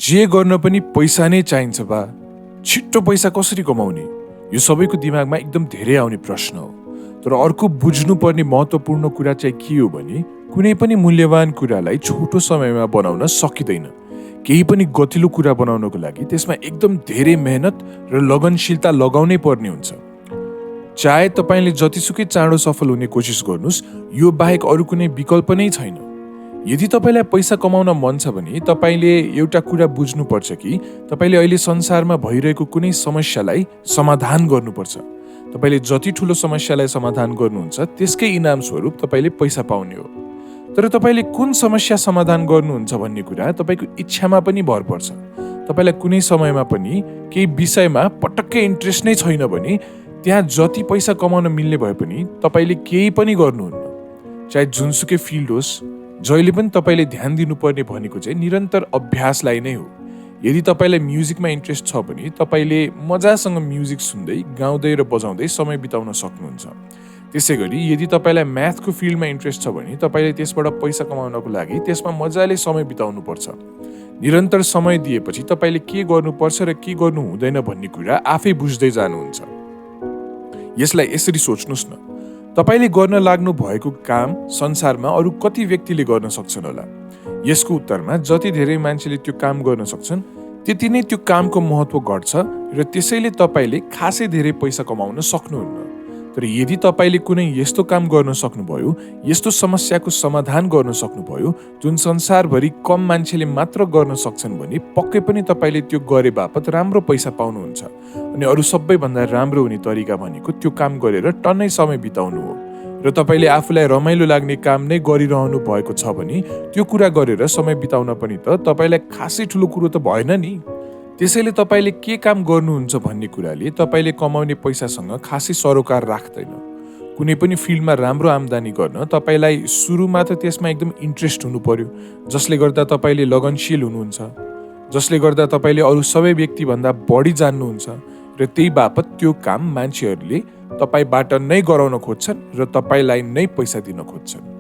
जे गर्न पनि पैसा नै चाहिन्छ बा। छिट्टो पैसा कसरी कमाउने? यो सबैको दिमागमा एकदम धेरै आउने प्रश्न हो। तर अर्को बुझ्नुपर्ने महत्त्वपूर्ण कुरा चाहिँ के हो भने कुनै पनि मूल्यवान कुरालाई छोटो समयमा बनाउन सकिँदैन। केही पनि गतिलो कुरा बनाउनको लागि त्यसमा एकदम धेरै मेहनत र लगनशीलता लगाउनै पर्ने हुन्छ। चाहे तपाईँले जतिसुकै चाँडो सफल हुने कोसिस गर्नुहोस्, यो बाहेक अरू कुनै विकल्प नै छैन। यदि तपाईँलाई पैसा कमाउन मन छ भने तपाईँले एउटा कुरा बुझ्नुपर्छ कि तपाईँले अहिले संसारमा भइरहेको कुनै समस्यालाई समाधान गर्नुपर्छ। तपाईँले जति ठुलो समस्यालाई समाधान गर्नुहुन्छ त्यसकै इनाम स्वरूप तपाईँले पैसा पाउने हो। तर तपाईँले कुन समस्या समाधान गर्नुहुन्छ भन्ने कुरा तपाईँको इच्छामा पनि भर पर्छ। तपाईँलाई कुनै समयमा पनि केही विषयमा पटक्कै इन्ट्रेस्ट नै छैन भने त्यहाँ जति पैसा कमाउन मिल्ने भए पनि तपाईँले केही पनि गर्नुहुन्न। चाहे जुनसुकै फिल्ड होस्, जहिले पनि तपाईँले ध्यान दिनुपर्ने भनेको चाहिँ निरन्तर अभ्यासलाई नै हो। यदि तपाईँलाई म्युजिकमा इन्ट्रेस्ट छ भने तपाईँले मजासँग म्युजिक सुन्दै, गाउँदै र बजाउँदै समय बिताउन सक्नुहुन्छ। त्यसै गरी यदि तपाईँलाई म्याथको फिल्डमा इन्ट्रेस्ट छ भने तपाईँले त्यसबाट पैसा कमाउनको लागि त्यसमा मजाले समय बिताउनुपर्छ। निरन्तर समय दिएपछि तपाईँले के गर्नुपर्छ र के गर्नु हुँदैन भन्ने कुरा आफै बुझ्दै जानुहुन्छ। यसलाई यसरी सोच्नुहोस् न, तपाईँले गर्न लाग्नु भएको काम संसारमा अरू कति व्यक्तिले गर्न सक्छन् होला? यसको उत्तरमा जति धेरै मान्छेले त्यो काम गर्न सक्छन् त्यति नै त्यो कामको महत्त्व घट्छ र त्यसैले तपाईँले खासै धेरै पैसा कमाउन सक्नुहुन्न। तर यदि तपाईँले कुनै यस्तो काम गर्न सक्नुभयो, यस्तो समस्याको समाधान गर्न सक्नुभयो जुन संसारभरि कम मान्छेले मात्र गर्न सक्छन् भने पक्कै पनि तपाईँले त्यो गरे बापत राम्रो पैसा पाउनुहुन्छ। अनि अरू सबैभन्दा राम्रो हुने तरिका भनेको त्यो काम गरेर टन्नै समय बिताउनु हो। र तपाईँले आफूलाई रमाइलो लाग्ने काम नै गरिरहनु भएको छ भने त्यो कुरा गरेर समय बिताउन पनि त तपाईँलाई खासै ठुलो कुरो त भएन नि। त्यसैले तपाईँले के काम गर्नुहुन्छ भन्ने कुराले तपाईँले कमाउने पैसासँग खासै सरोकार राख्दैन। कुनै पनि फिल्डमा राम्रो आम्दानी गर्न तपाईँलाई सुरुमा त त्यसमा एकदम इन्ट्रेस्ट हुनु पर्यो, जसले गर्दा तपाईँले लगनशील हुनुहुन्छ, जसले गर्दा तपाईँले अरू सबै व्यक्तिभन्दा बढी जान्नुहुन्छ र त्यही बापत त्यो काम मान्छेहरूले तपाईँबाट नै गराउन खोज्छन् र तपाईँलाई नै पैसा दिन खोज्छन्।